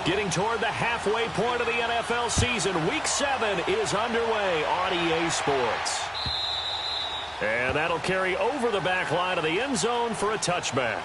Getting toward the halfway point of the NFL season. Week 7 is underway on EA Sports. And that'll carry over the back line of the end zone for a touchback.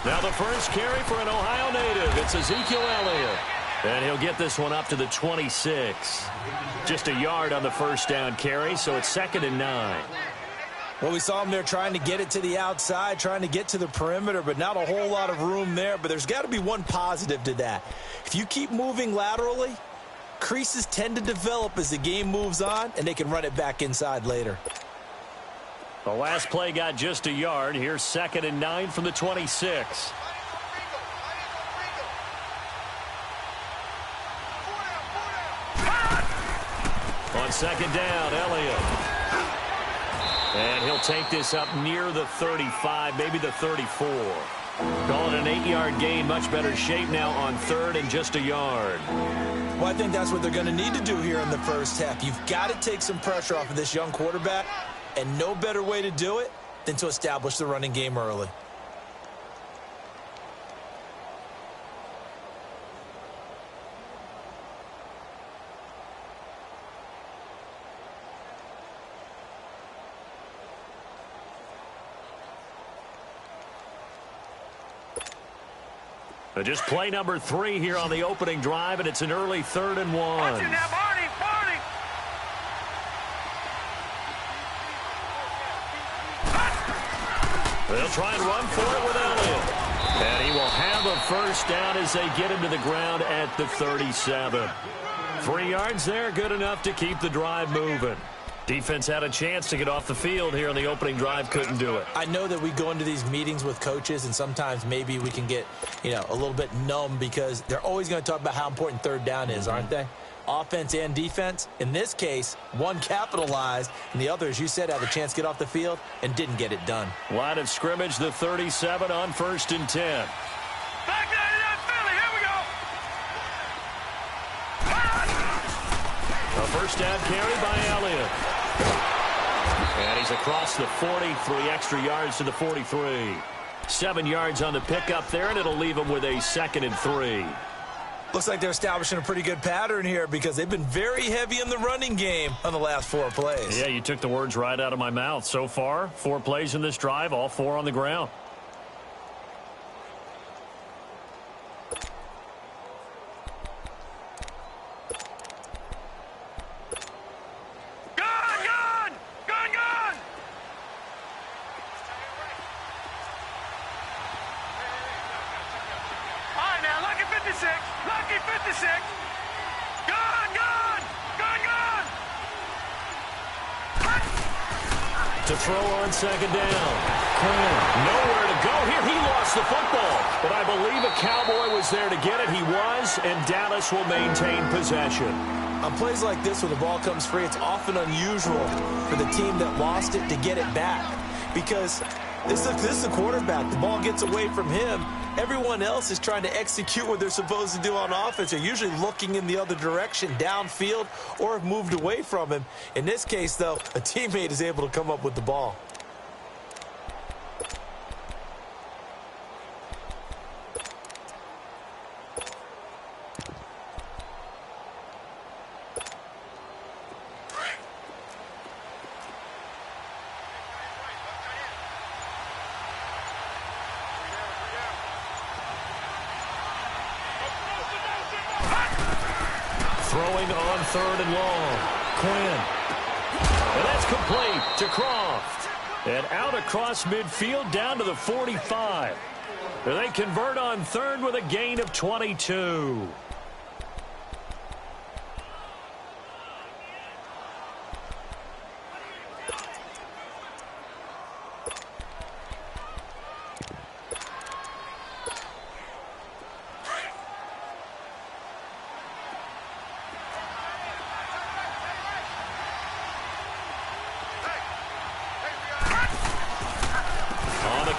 Now the first carry for an Ohio native. It's Ezekiel Elliott. And he'll get this one up to the 26. Just a yard on the first down carry, so it's 2nd and 9. Well, we saw him there trying to get it to the outside, trying to get to the perimeter, but not a whole lot of room there. But there's got to be one positive to that. If you keep moving laterally, creases tend to develop as the game moves on, and they can run it back inside later. The last play got just a yard. Here's 2nd and 9 from the 26. On 2nd down, Elliott. And he'll take this up near the 35, maybe the 34. Call it an 8-yard gain. Much better shape now on 3rd and just a yard. Well, I think that's what they're going to need to do here in the first half. You've got to take some pressure off of this young quarterback. And no better way to do it than to establish the running game early. Just play number 3 here on the opening drive, and it's an early 3rd and 1. They'll try and run for it with Elliott. And he will have a first down as they get him to the ground at the 37. 3 yards there, good enough to keep the drive moving. Defense had a chance to get off the field here on the opening drive, couldn't do it. I know that we go into these meetings with coaches, and sometimes maybe we can get, a little bit numb because they're always going to talk about how important 3rd down is, aren't they? Offense and defense. In this case, one capitalized, and the other, as you said, had a chance to get off the field and didn't get it done. Line of scrimmage, the 37 on 1st and 10. Back there, Philly, here we go. A first down carry by Elliott. And he's across the 40, 3 extra yards to the 43. 7 yards on the pickup there, and it'll leave him with a 2nd and 3. Looks like they're establishing a pretty good pattern here because they've been very heavy in the running game on the last 4 plays. Yeah, you took the words right out of my mouth. So far, 4 plays in this drive, all 4 on the ground. Lucky 56. Gone. To throw on 2nd down. Nowhere to go here. He lost the football. But I believe a Cowboy was there to get it. He was, and Dallas will maintain possession. On plays like this where the ball comes free, it's often unusual for the team that lost it to get it back. Because this is a quarterback. The ball gets away from him. Everyone else is trying to execute what they're supposed to do on offense. They're usually looking in the other direction, downfield, or have moved away from him. In this case, though, a teammate is able to come up with the ball. Throwing on 3rd and long. Quinn. And that's complete to Croft. And out across midfield down to the 45. And they convert on 3rd with a gain of 22.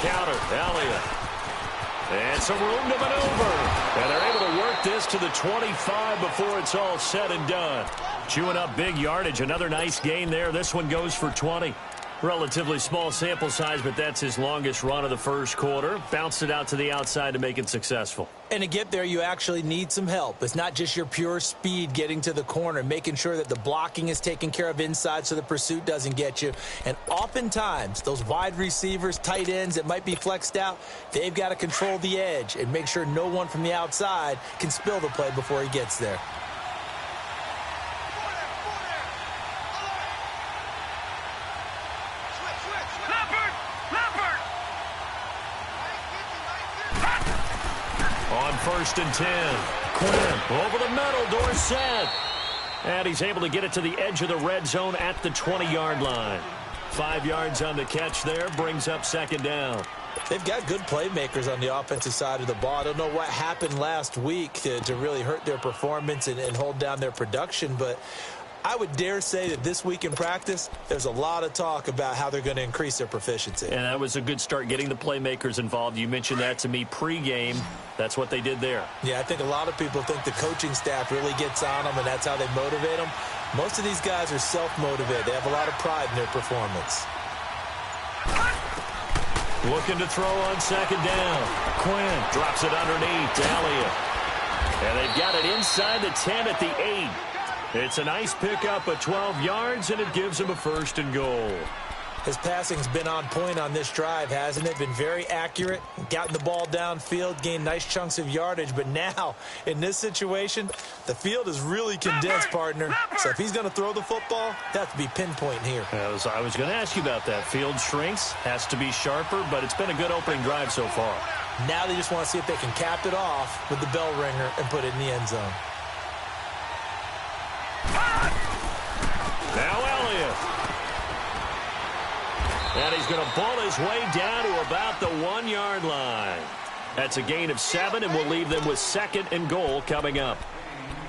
counter. Elliott. And some room to maneuver. And they're able to work this to the 25 before it's all said and done. Chewing up big yardage. Another nice gain there. This one goes for 20. Relatively small sample size, but that's his longest run of the first quarter. Bounced it out to the outside to make it successful. And to get there, you actually need some help. It's not just your pure speed getting to the corner, making sure that the blocking is taken care of inside so the pursuit doesn't get you. And oftentimes, those wide receivers, tight ends that might be flexed out, they've got to control the edge and make sure no one from the outside can spill the play before he gets there. First and 10. Quinn over the middle. Dorsett. And he's able to get it to the edge of the red zone at the 20-yard line. 5 yards on the catch there. Brings up second down. They've got good playmakers on the offensive side of the ball. I don't know what happened last week to really hurt their performance and hold down their production, but I would dare say that this week in practice, there's a lot of talk about how they're going to increase their proficiency. And that was a good start, getting the playmakers involved. You mentioned that to me pregame. That's what they did there. Yeah, I think a lot of people think the coaching staff really gets on them, and that's how they motivate them. Most of these guys are self-motivated. They have a lot of pride in their performance. Looking to throw on second down. Quinn drops it underneath to Elliott. And they've got it inside the 10 at the 8. It's a nice pickup of 12 yards, and it gives him a first and goal. His passing's been on point on this drive, hasn't it? Been very accurate, gotten the ball downfield, gained nice chunks of yardage. But now, in this situation, the field is really condensed, partner. So if he's going to throw the football, that has to be pinpoint here. I was going to ask you about that. Field shrinks, has to be sharper, but it's been a good opening drive so far. Now they just want to see if they can cap it off with the bell ringer and put it in the end zone. Now Elliott. And he's going to ball his way down to about the 1-yard line. That's a gain of 7, and we'll leave them with second and goal coming up.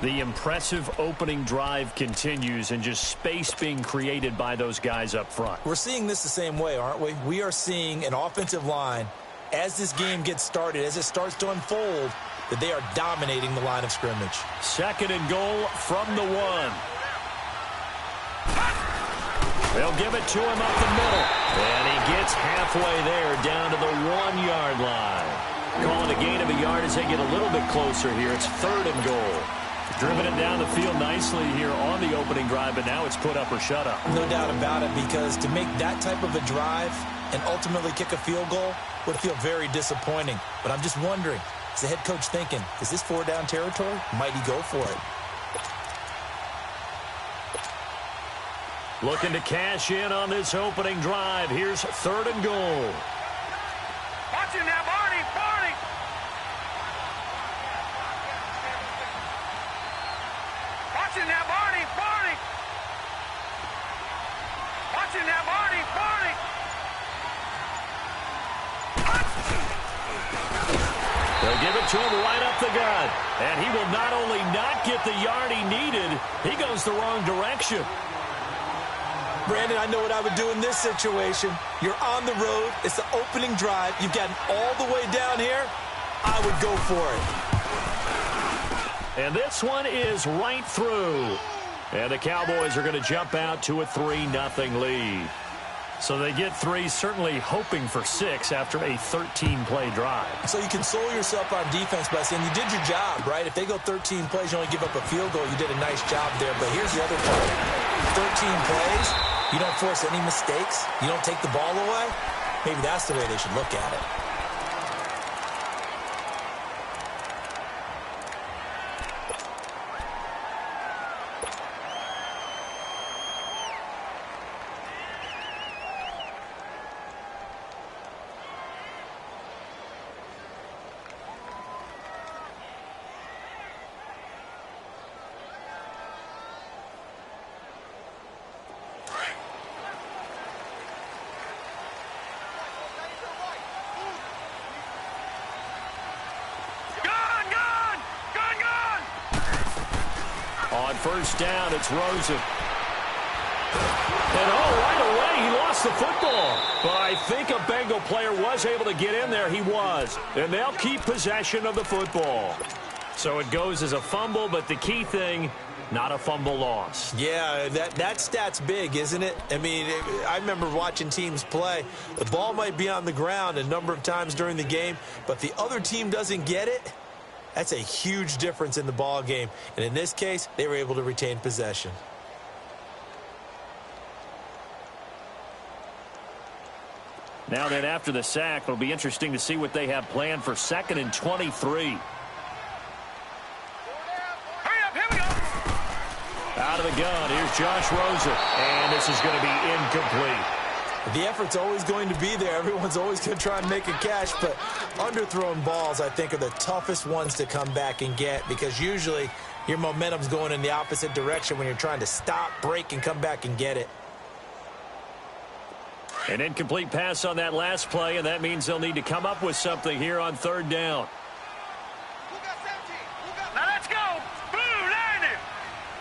The impressive opening drive continues, and just space being created by those guys up front. We're seeing this the same way, aren't we? We are seeing an offensive line, as this game gets started, as it starts to unfold, that they are dominating the line of scrimmage. Second and goal from the 1. They'll give it to him up the middle. And he gets halfway there down to the 1-yard line. Calling a gain of a yard as they get a little bit closer here. It's third and goal. Driven it down the field nicely here on the opening drive, but now it's put up or shut up. No doubt about it, because to make that type of a drive and ultimately kick a field goal would feel very disappointing. But I'm just wondering, is the head coach thinking, is this 4-down territory? Might he go for it? Looking to cash in on this opening drive. Here's third and goal. Watch it now, Barney, Barney. Watch it now, Barney, Barney. Watch it now, Barney, Barney. They'll give it to him right up the gut. And he will not only not get the yard he needed, he goes the wrong direction. Brandon, I know what I would do in this situation. You're on the road. It's the opening drive. You've gotten all the way down here. I would go for it. And this one is right through. And the Cowboys are going to jump out to a 3-0 lead. So they get 3, certainly hoping for 6 after a 13-play drive. So you console yourself on defense by saying you did your job, right? If they go 13 plays, you only give up a field goal, you did a nice job there. But here's the other part. 13 plays, you don't force any mistakes, you don't take the ball away. Maybe that's the way they should look at it. On first down, it's Rosen. And right away, he lost the football. But I think a Bengal player was able to get in there. He was. And they'll keep possession of the football. So it goes as a fumble, but the key thing, not a fumble loss. Yeah, that stat's big, isn't it? I mean, I remember watching teams play. The ball might be on the ground a number of times during the game, but the other team doesn't get it. That's a huge difference in the ball game. And in this case, they were able to retain possession. Now then, after the sack, it'll be interesting to see what they have planned for 2nd and 23. Out of the gun, here's Josh Rosen, and this is going to be incomplete. The effort's always going to be there. Everyone's always going to try and make a catch, but underthrown balls, I think, are the toughest ones to come back and get because usually your momentum's going in the opposite direction when you're trying to stop, break, and come back and get it. An incomplete pass on that last play, and that means they'll need to come up with something here on 3rd down. Now let's go. Blue 90.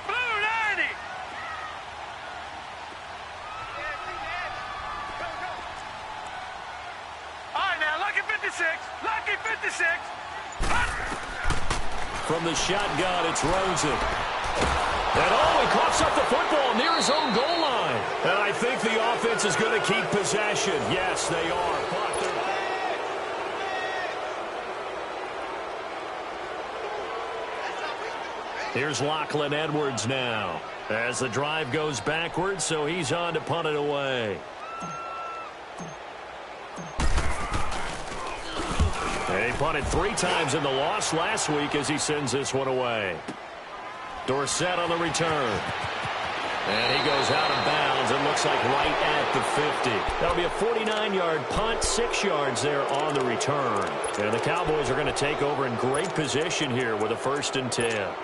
Blue 90. All right, now, lucky 56. Lucky 56. From the shotgun, it's Rosen. And he coughs up the football near his own goal line. And I think the offense is going to keep possession. Yes, they are. Here's Lachlan Edwards now. As the drive goes backwards, so he's on to punt it away. And he punted 3 times in the loss last week as he sends this one away. Dorsett on the return. And he goes out of bounds. It looks like right at the 50. That'll be a 49-yard punt, 6 yards there on the return. And the Cowboys are going to take over in great position here with a 1st and 10.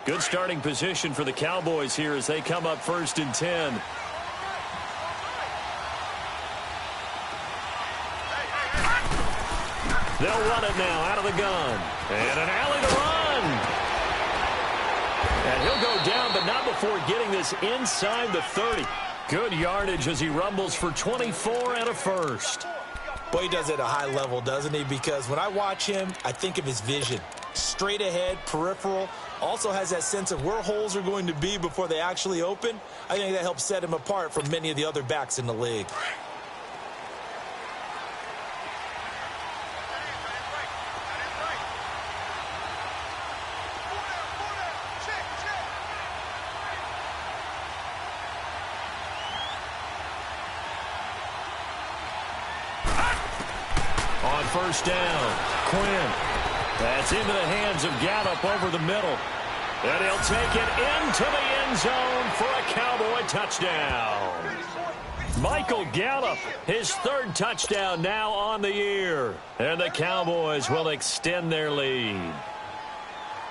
Good starting position for the Cowboys here as they come up 1st and 10. They'll run it now out of the gun. And an alley to run. And he'll go down, but not before getting this inside the 30. Good yardage as he rumbles for 24 and a 1st. Boy, he does it at a high level, doesn't he? Because when I watch him, I think of his vision. Straight ahead, peripheral. Also has that sense of where holes are going to be before they actually open. I think that helps set him apart from many of the other backs in the league. On 1st down, Quinn. That's into the hands of Gallup over the middle. And he'll take it into the end zone for a Cowboy touchdown. Michael Gallup, his 3rd touchdown now on the year. And the Cowboys will extend their lead.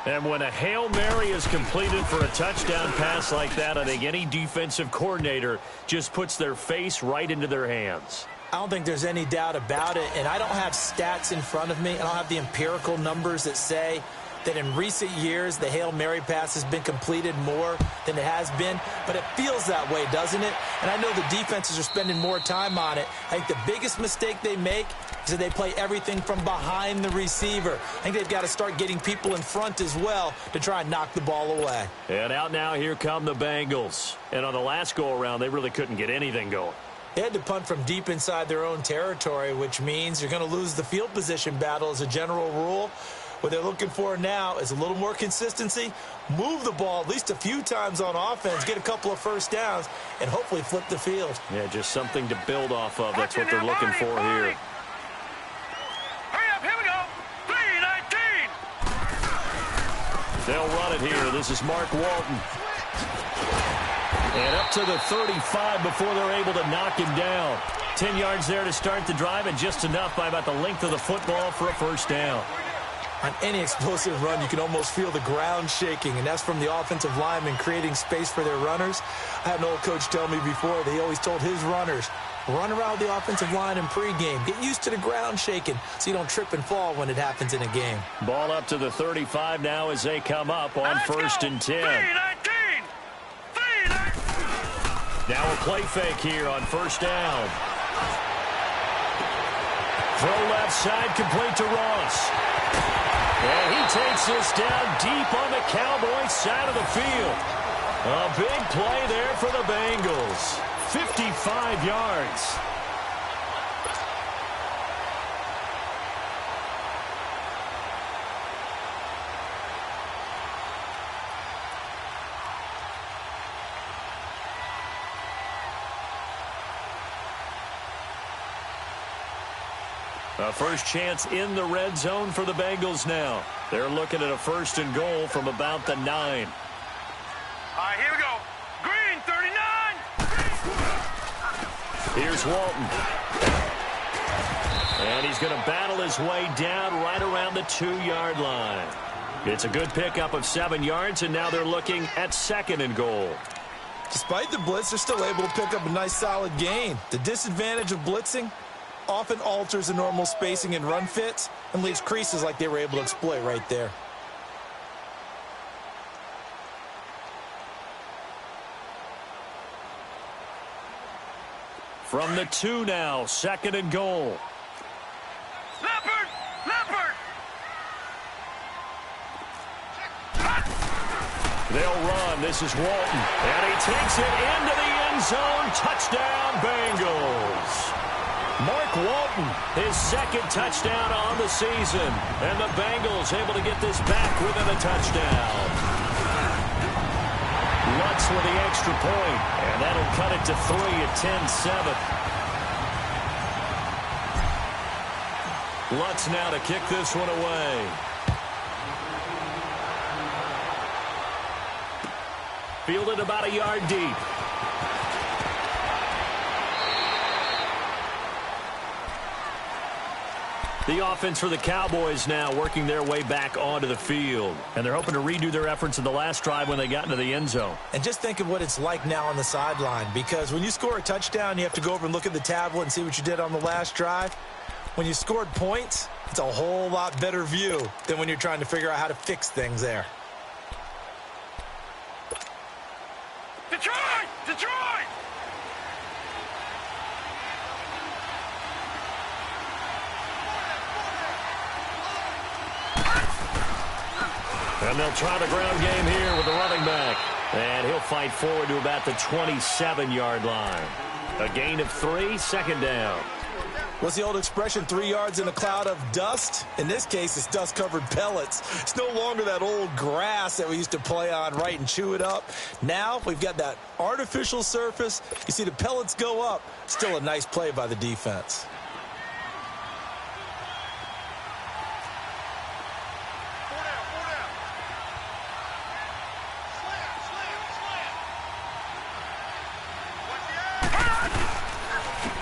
And when a Hail Mary is completed for a touchdown pass like that, I think any defensive coordinator just puts their face right into their hands. I don't think there's any doubt about it, and I don't have stats in front of me. I don't have the empirical numbers that say that in recent years the Hail Mary pass has been completed more than it has been, but it feels that way, doesn't it? And I know the defenses are spending more time on it. I think the biggest mistake they make is that they play everything from behind the receiver. I think they've got to start getting people in front as well to try and knock the ball away. And out now, here come the Bengals. And on the last go-around, they really couldn't get anything going. They had to punt from deep inside their own territory, which means you're going to lose the field position battle as a general rule. What they're looking for now is a little more consistency, move the ball at least a few times on offense, get a couple of 1st downs, and hopefully flip the field. Yeah, just something to build off of. That's what they're looking for here. Hurry up, here we go. 3-19. They'll run it here. This is Mark Walton. And up to the 35 before they're able to knock him down. 10 yards there to start the drive, and just enough by about the length of the football for a 1st down. On any explosive run, you can almost feel the ground shaking, and that's from the offensive linemen creating space for their runners. I had an old coach tell me before, they always told his runners, run around the offensive line in pregame. Get used to the ground shaking so you don't trip and fall when it happens in a game. Ball up to the 35 now as they come up on first and 10. Now a play fake here on first down. Throw left side, complete to Ross. And he takes this down deep on the Cowboys side of the field. A big play there for the Bengals. 55 yards. A first chance in the red zone for the Bengals now. They're looking at a first and goal from about the 9. All right, here we go. Green, 39. Here's Walton. And he's going to battle his way down right around the 2-yard line. It's a good pickup of 7 yards, and now they're looking at second and goal. Despite the blitz, they're still able to pick up a nice solid gain. The disadvantage of blitzing often alters the normal spacing and run fits and leaves creases like they were able to exploit right there. From the 2 now, second and goal. Leopard! Leopard! They'll run. This is Walton. And he takes it into the end zone. Touchdown, Bengals. Mark Walton, his second touchdown on the season. And the Bengals able to get this back within a touchdown. Lutz with the extra point, and that'll cut it to 3 at 10-7. Lutz now to kick this one away. Fielded about a yard deep. The offense for the Cowboys now working their way back onto the field. And they're hoping to redo their efforts in the last drive when they got into the end zone. And just think of what it's like now on the sideline, because when you score a touchdown, you have to go over and look at the tablet and see what you did on the last drive. When you scored points, it's a whole lot better view than when you're trying to figure out how to fix things there. Detroit! Detroit! And they'll try the ground game here with the running back. And he'll fight forward to about the 27-yard line. A gain of 3, second down. What's the old expression, 3 yards in a cloud of dust? In this case, it's dust-covered pellets. It's no longer that old grass that we used to play on, right, and chew it up. Now we've got that artificial surface. You see the pellets go up. Still a nice play by the defense.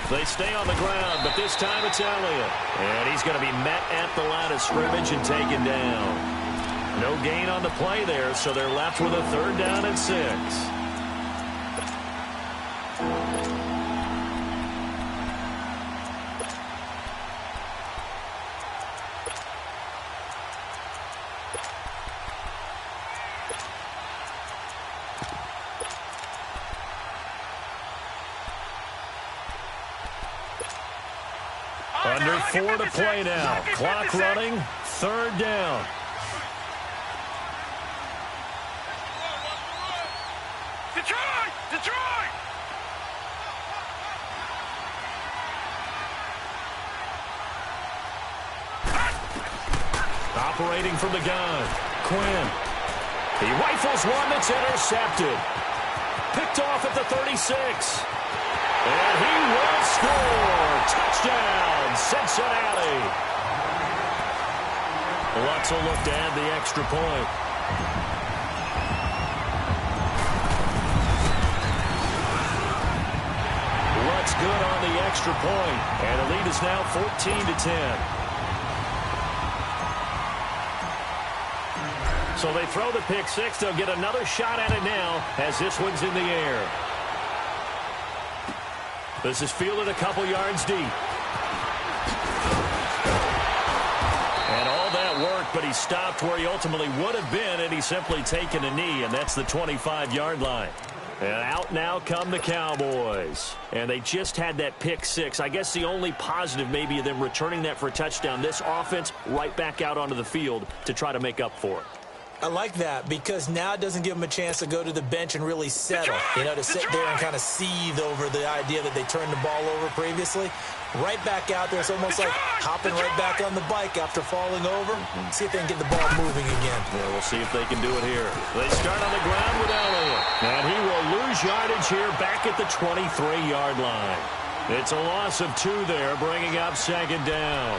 They stay on the ground, but this time it's Elliott. And he's going to be met at the line of scrimmage and taken down. No gain on the play there, so they're left with a 3rd down and 6. Under 4 to play now. Clock running. 3rd down. Detroit! Detroit! Operating from the gun. Quinn. He rifles one that's intercepted. Picked off at the 36. And he will score. Touchdown, Cincinnati. Lutz will look to add the extra point. Lutz good on the extra point. And the lead is now 14 to 10. So they throw the pick six. They'll get another shot at it now as this one's in the air. This is fielded a couple yards deep. And all that work, but he stopped where he ultimately would have been, and he's simply taken a knee, and that's the 25-yard line. And out now come the Cowboys. And they just had that pick six. I guess the only positive maybe of them returning that for a touchdown. This offense right back out onto the field to try to make up for it. I like that because now it doesn't give them a chance to go to the bench and really settle, to sit there and kind of seethe over the idea that they turned the ball over previously. Right back out there. It's almost like hopping right back on the bike after falling over. See if they can get the ball moving again. Yeah, we'll see if they can do it here. They start on the ground with Elliott. And he will lose yardage here back at the 23-yard line. It's a loss of 2 there, bringing up second down.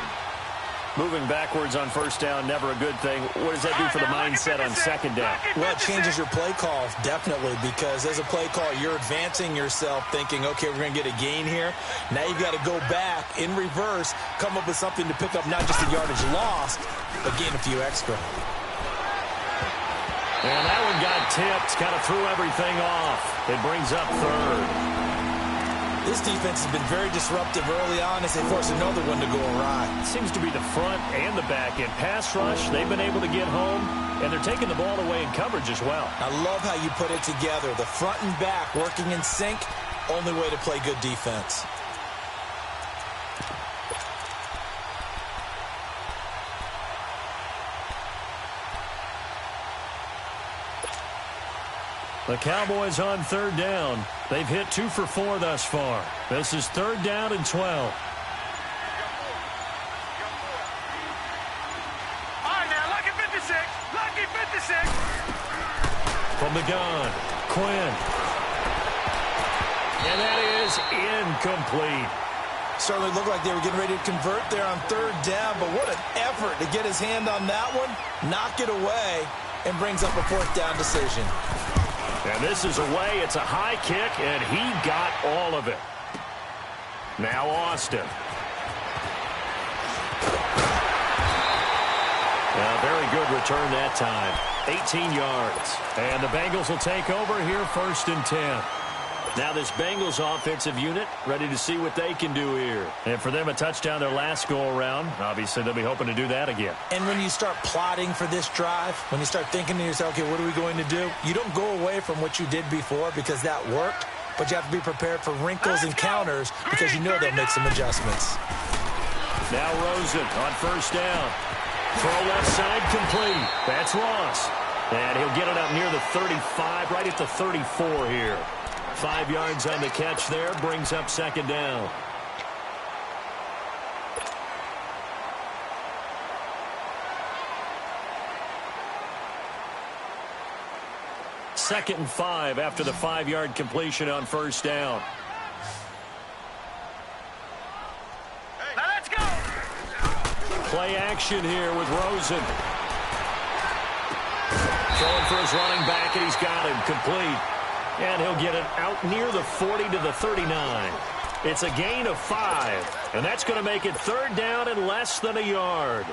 Moving backwards on first down, never a good thing. What does that do for the mindset on second down? Well, it changes your play call, definitely, because as a play call, you're advancing yourself thinking, okay, we're going to get a gain here. Now you've got to go back in reverse, come up with something to pick up not just the yardage lost, but gain a few extra. And that one got tipped, kind of threw everything off. It brings up third. This defense has been very disruptive early on as they force another one to go awry. It seems to be the front and the back end. Pass rush, they've been able to get home, and they're taking the ball away in coverage as well. I love how you put it together. The front and back working in sync, only way to play good defense. The Cowboys on third down. They've hit 2 for 4 thus far. This is third down and 12. All right, now, lucky 56. Lucky 56. From the gun, Quinn. And that is incomplete. Certainly looked like they were getting ready to convert there on third down, but what an effort to get his hand on that one, knock it away, and brings up a fourth down decision. And this is away. It's a high kick, and he got all of it. Now Austin. Very good return that time. 18 yards. And the Bengals will take over here first and 10. Now this Bengals offensive unit ready to see what they can do here. And for them, a touchdown their last go-around. Obviously, they'll be hoping to do that again. And when you start plotting for this drive, when you start thinking to yourself, okay, what are we going to do? You don't go away from what you did before because that worked, but you have to be prepared for wrinkles and counters because you know they'll make some adjustments. Now Rosen on first down. Throw left side complete. That's Ross. And he'll get it up near the 35, right at the 34 here. 5 yards on the catch there, brings up second down. Second and 5 after the 5-yard completion on first down. Now let's go. Play action here with Rosen. Throwing for his running back, and he's got him complete. And he'll get it out near the 40 to the 39. It's a gain of 5, and that's going to make it third down and less than a yard.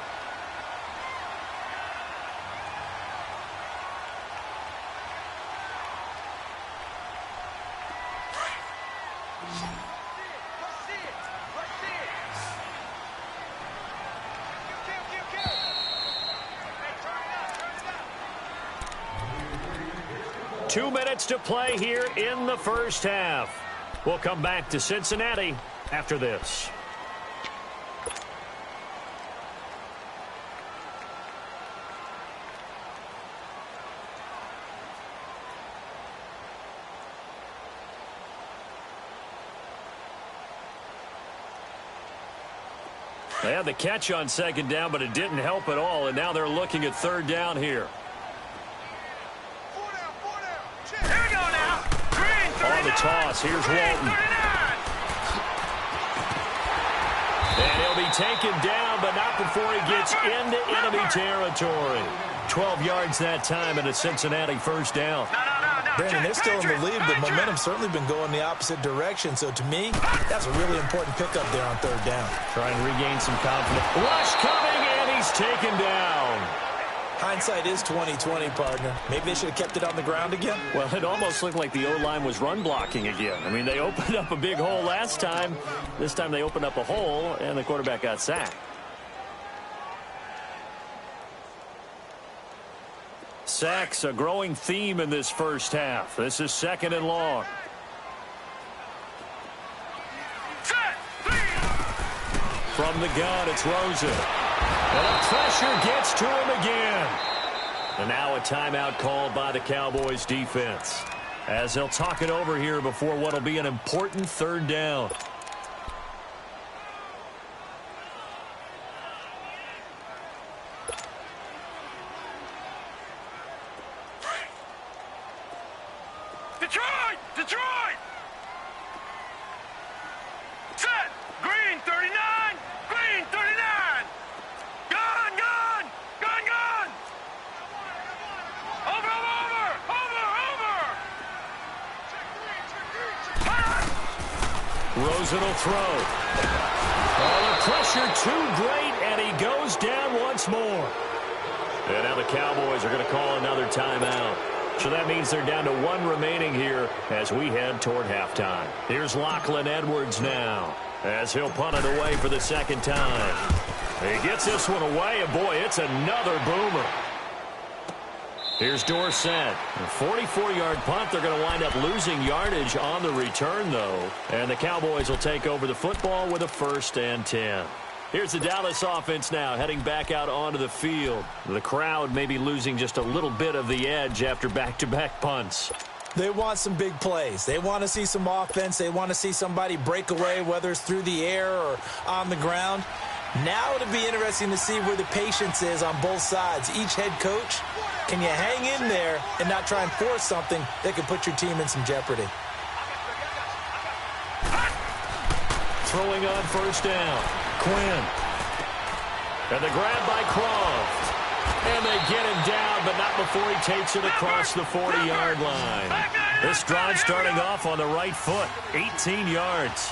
Two minutes to play here in the first half. We'll come back to Cincinnati after this. They had the catch on second down, but it didn't help at all, and now they're looking at third down here. On the toss, here's Walton. And he'll be taken down, but not before he gets into enemy territory. 12 yards that time and a Cincinnati first down. Brandon, they're still in the lead, but momentum's certainly been going the opposite direction. So to me, that's a really important pickup there on third down. Trying to regain some confidence. Rush coming, and he's taken down. Hindsight is 20/20, partner. Maybe they should have kept it on the ground again. Well, it almost looked like the O-line was run blocking again. I mean, they opened up a big hole last time. This time they opened up a hole, and the quarterback got sacked. Sacks, a growing theme in this first half. This is 2nd and long. From the gun, it's Rosen. And the pressure gets to him again. And now a timeout called by the Cowboys defense, as they'll talk it over here before what will be an important 3rd down. Detroit! Set! Green 39! Green 39! Gun! Over! Rosen will throw. Oh, the pressure too great, and he goes down once more. And now the Cowboys are going to call another timeout. So that means they're down to 1 remaining here as we head toward halftime. Here's Lachlan Edwards now, as he'll punt it away for the 2nd time. He gets this one away, and boy, it's another boomer. Here's Dorsett. A 44-yard punt. They're going to wind up losing yardage on the return, though. And the Cowboys will take over the football with a 1st and 10. Here's the Dallas offense now, heading back out onto the field. The crowd may be losing just a little bit of the edge after back-to-back punts. They want some big plays. They want to see some offense. They want to see somebody break away, whether it's through the air or on the ground. Now it'll be interesting to see where the patience is on both sides. Each head coach, can you hang in there and not try and force something that could put your team in some jeopardy? Throwing on 1st down. Quinn. And the grab by Croft. And they get him down, but not before he takes it across the 40-yard line. This drive starting off on the right foot. 18 yards.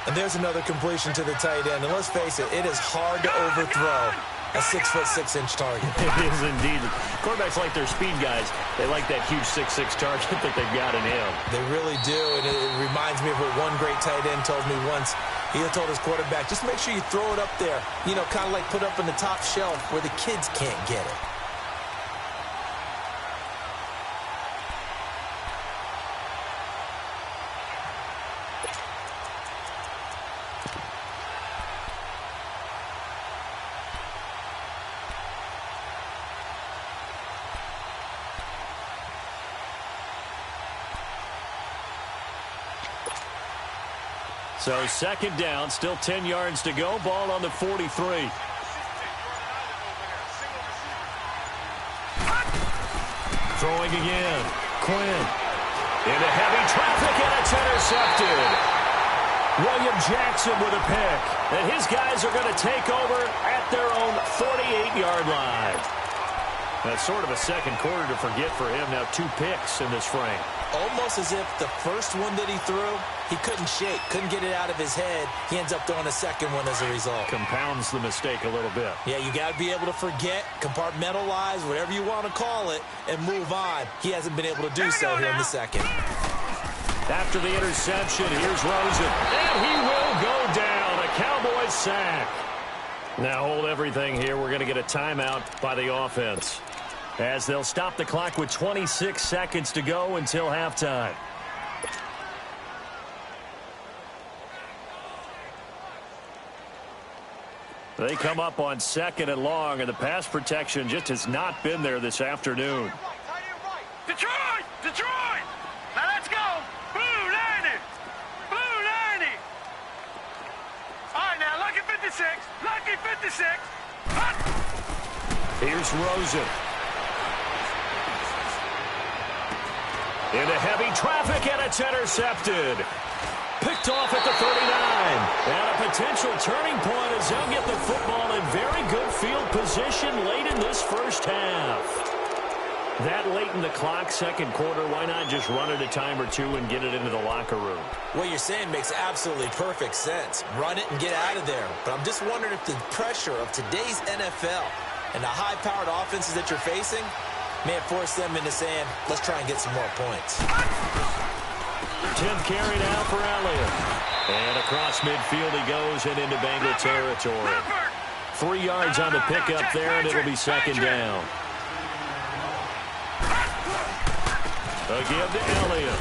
And there's another completion to the tight end. And let's face it, it is hard to overthrow a 6'6" target. It is indeed. Quarterbacks like their speed guys. They like that huge 6'6" target that they've got in him. They really do, and it reminds me of what one great tight end told me once. He told his quarterback, just make sure you throw it up there. You know, kind of like put up in the top shelf where the kids can't get it. So 2nd down, still 10 yards to go. Ball on the 43. Throwing again. Quinn. Into heavy traffic, and it's intercepted. William Jackson with a pick. And his guys are going to take over at their own 48-yard line. That's sort of a 2nd quarter to forget for him. Now 2 picks in this frame. Almost as if the first one that he threw, he couldn't shake, couldn't get it out of his head. He ends up throwing a 2nd one as a result. Compounds the mistake a little bit. Yeah, you got to be able to forget, compartmentalize, whatever you want to call it, and move on. He hasn't been able to do so here in the 2nd. After the interception, here's Rosen. And he will go down. A Cowboys sack. Now hold everything here. We're going to get a timeout by the offense, as they'll stop the clock with 26 seconds to go until halftime. They come up on 2nd and long, and the pass protection just has not been there this afternoon. Detroit! Detroit! Now let's go! Blue 90! Blue 90! All right, now, lucky 56. Lucky 56. Hut! Here's Rosen. Into heavy traffic, and it's intercepted. Picked off at the 39. And a potential turning point as they'll get the football in very good field position late in this first half. That late in the clock, 2nd quarter, why not just run it a time or 2 and get it into the locker room? What you're saying makes absolutely perfect sense. Run it and get out of there. But I'm just wondering if the pressure of today's NFL And the high-powered offenses that you're facing may have forced them into saying, let's try and get some more points. 10th carry now for Elliott. And across midfield he goes and into Bengal territory. 3 yards on the pickup there, and it'll be second down. A give to Elliott.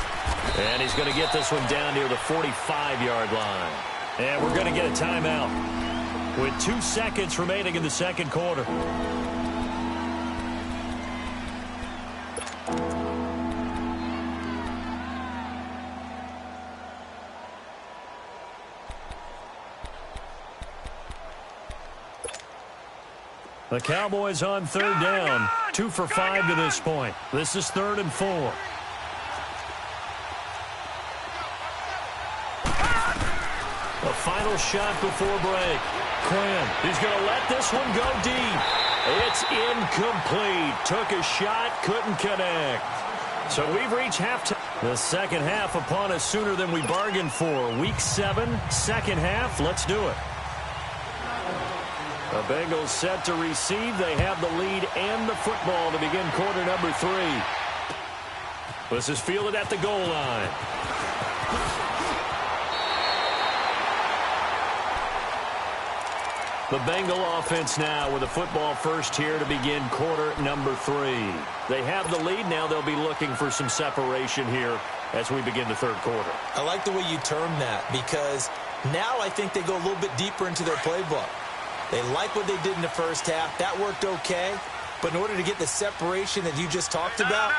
And he's going to get this one down near the 45-yard line. And we're going to get a timeout with 2 seconds remaining in the second quarter. The Cowboys on third down. 2 for 5 to this point. This is 3rd and 4. A final shot before break. Quinn, he's going to let this one go deep. It's incomplete. Took a shot, couldn't connect. So we've reached halftime. The second half upon us sooner than we bargained for. Week 7, second half. Let's do it. The Bengals set to receive. They have the lead and the football to begin quarter number 3. This is fielded at the goal line. The Bengal offense now with the football first here to begin quarter number 3. They have the lead. Now they'll be looking for some separation here as we begin the third quarter. I like the way you termed that because now I think they go a little bit deeper into their playbook. They like what they did in the first half. That worked okay. But in order to get the separation that you just talked about,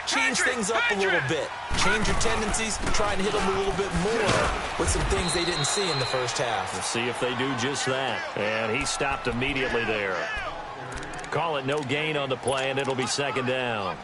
change things up a little bit. Change your tendencies, try and hit them a little bit more with some things they didn't see in the first half. We'll see if they do just that. And he stopped immediately there. Call it no gain on the play, and it'll be second down.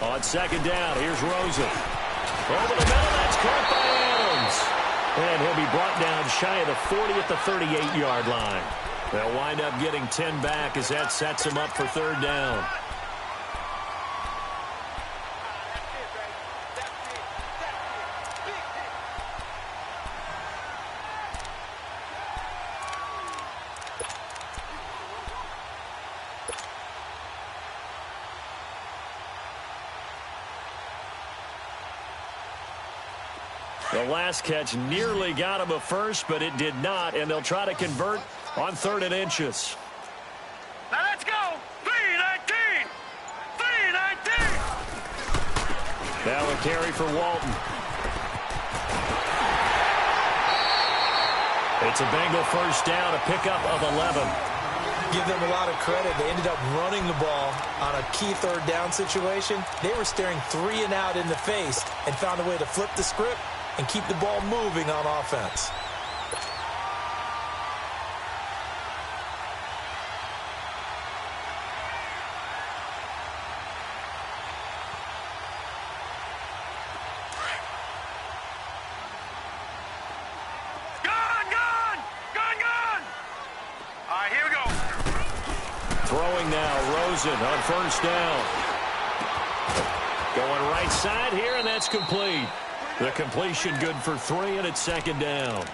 On second down, here's Rosen. Over the middle, that's caught by Adams. And he'll be brought down shy of the 40 at the 38-yard line. They'll wind up getting 10 back as that sets them up for third down. The last catch nearly got him a first, but it did not, and they'll try to convert on 3rd and inches. Now let's go. 3-19. 3-19. Now a carry for Walton. It's a Bengal first down, a pickup of 11. Give them a lot of credit. They ended up running the ball on a key third down situation. They were staring 3 and out in the face and found a way to flip the script and keep the ball moving on offense. Gone. All right, here we go. Throwing now, Rosen on first down. Going right side here, and that's complete. The completion good for 3, and it's second down.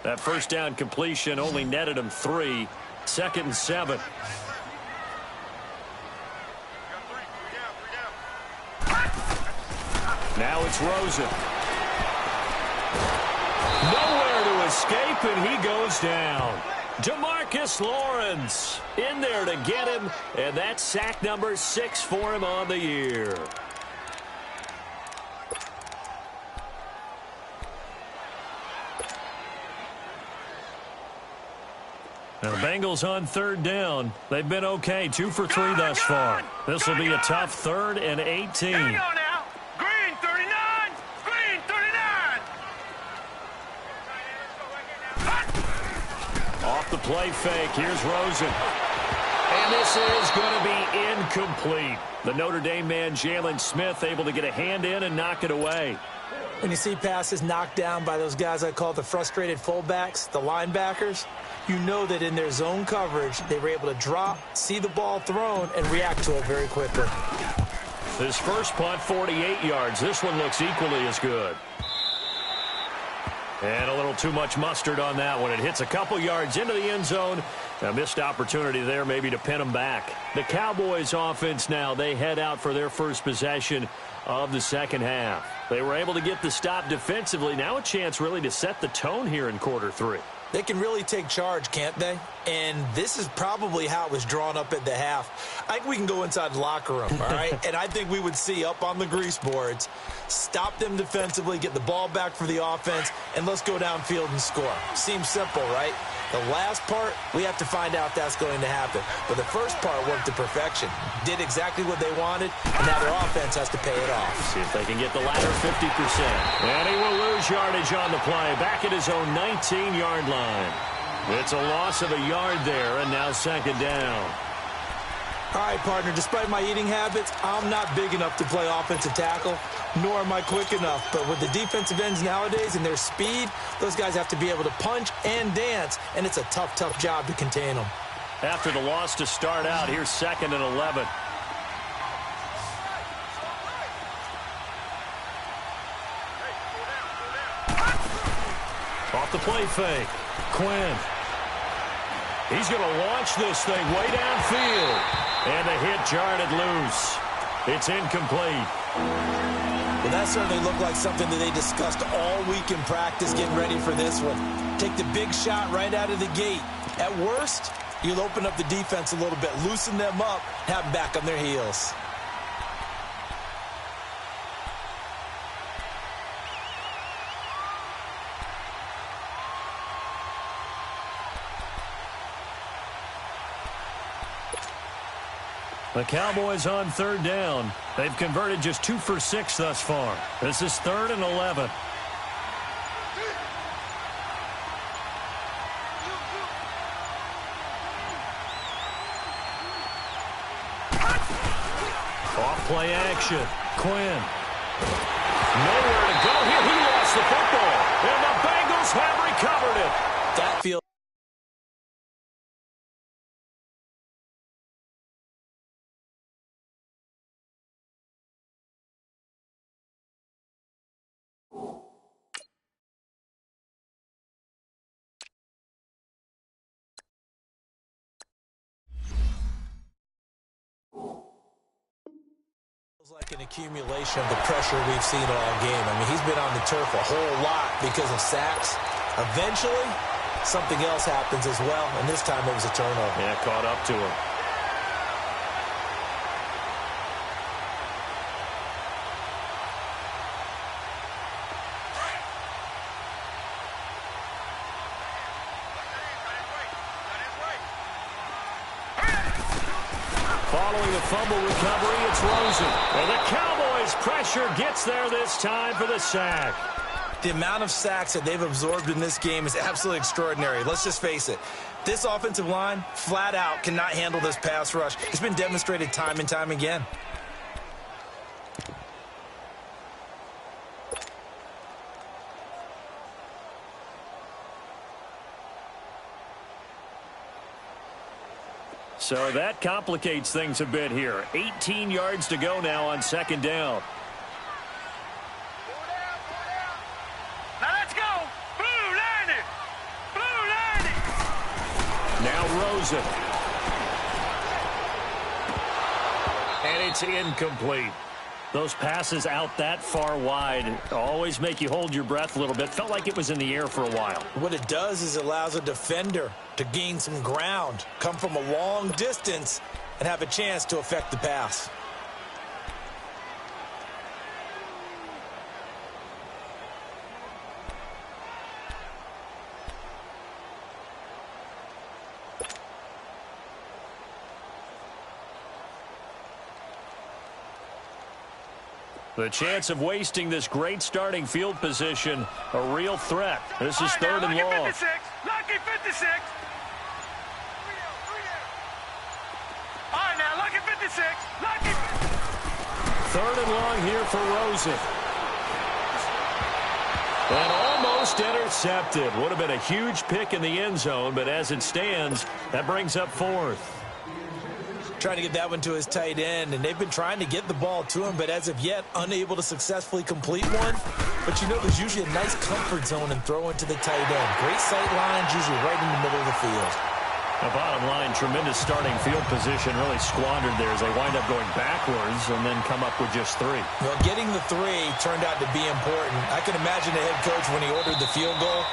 That first down completion only netted him 3. 2nd and 7. Now it's Rosen. Nowhere to escape, and he goes down. DeMarcus Lawrence in there to get him, and that's sack number 6 for him on the year. Now, the Bengals on third down. They've been okay, 2 for 3 thus far. This will be a tough 3rd and 18. Hang on now. Green 39. Green 39. Off the play fake, here's Rosen. And this is going to be incomplete. The Notre Dame man, Jalen Smith, able to get a hand in and knock it away. When you see passes knocked down by those guys I call the frustrated fullbacks, the linebackers, you know that in their zone coverage, they were able to drop, see the ball thrown, and react to it very quickly. His first punt, 48 yards. This one looks equally as good. And a little too much mustard on that one. It hits a couple yards into the end zone. A missed opportunity there maybe to pin them back. The Cowboys offense now, they head out for their first possession of the second half. They were able to get the stop defensively. Now a chance really to set the tone here in quarter 3. They can really take charge, can't they? And this is probably how it was drawn up at the half. I think we can go inside the locker room, all right? And I think we would see up on the grease boards, stop them defensively, get the ball back for the offense, and let's go downfield and score. Seems simple, right? The last part, we have to find out if that's going to happen. But the first part worked to perfection. Did exactly what they wanted, and now their offense has to pay it off. See if they can get the latter 50%. And he will lose yardage on the play. Back at his own 19-yard line. It's a loss of a yard there, and now second down. All right, partner, despite my eating habits, I'm not big enough to play offensive tackle, nor am I quick enough. But with the defensive ends nowadays and their speed, those guys have to be able to punch and dance, and it's a tough, tough job to contain them. After the loss to start out, here's 2nd and 11. Off the play fake. Quinn. He's going to launch this thing way downfield. And the hit jarred loose. It's incomplete. Well, that certainly looked like something that they discussed all week in practice getting ready for this one. Take the big shot right out of the gate. At worst, you'll open up the defense a little bit, loosen them up, have them back on their heels. The Cowboys on third down. They've converted just 2 for 6 thus far. This is 3rd and 11. Off play action. Quinn. Nowhere to go here. He lost the football. And the Bengals have recovered it. That feels like an accumulation of the pressure we've seen all game. I mean, he's been on the turf a whole lot because of sacks. Eventually, something else happens as well, and this time it was a turnover. Yeah, caught up to him. Following the fumble recovery, it's Rosen. And the Cowboys' pressure gets there this time for the sack. The amount of sacks that they've absorbed in this game is absolutely extraordinary. Let's just face it. This offensive line, flat out, cannot handle this pass rush. It's been demonstrated time and time again. So that complicates things a bit here. 18 yards to go now on second down. Now let's go. Blue landing. Blue landing. Now Rosen. And it's incomplete. Those passes out that far wide always make you hold your breath a little bit. Felt like it was in the air for a while. What it does is it allows a defender to gain some ground, come from a long distance, and have a chance to affect the pass. The chance of wasting this great starting field position, a real threat. This is third and long. Lucky 56. Lucky 56. All right, now, lucky 56. Lucky. Third and long here for Rosen. And almost intercepted. Would have been a huge pick in the end zone, but as it stands, that brings up fourth. Trying to get that one to his tight end, and they've been trying to get the ball to him, but as of yet, unable to successfully complete one. But you know, there's usually a nice comfort zone and throw into the tight end. Great sight lines, usually right in the middle of the field. The bottom line, tremendous starting field position, really squandered there as they wind up going backwards and then come up with just 3. Well, getting the 3 turned out to be important. I can imagine the head coach when he ordered the field goal.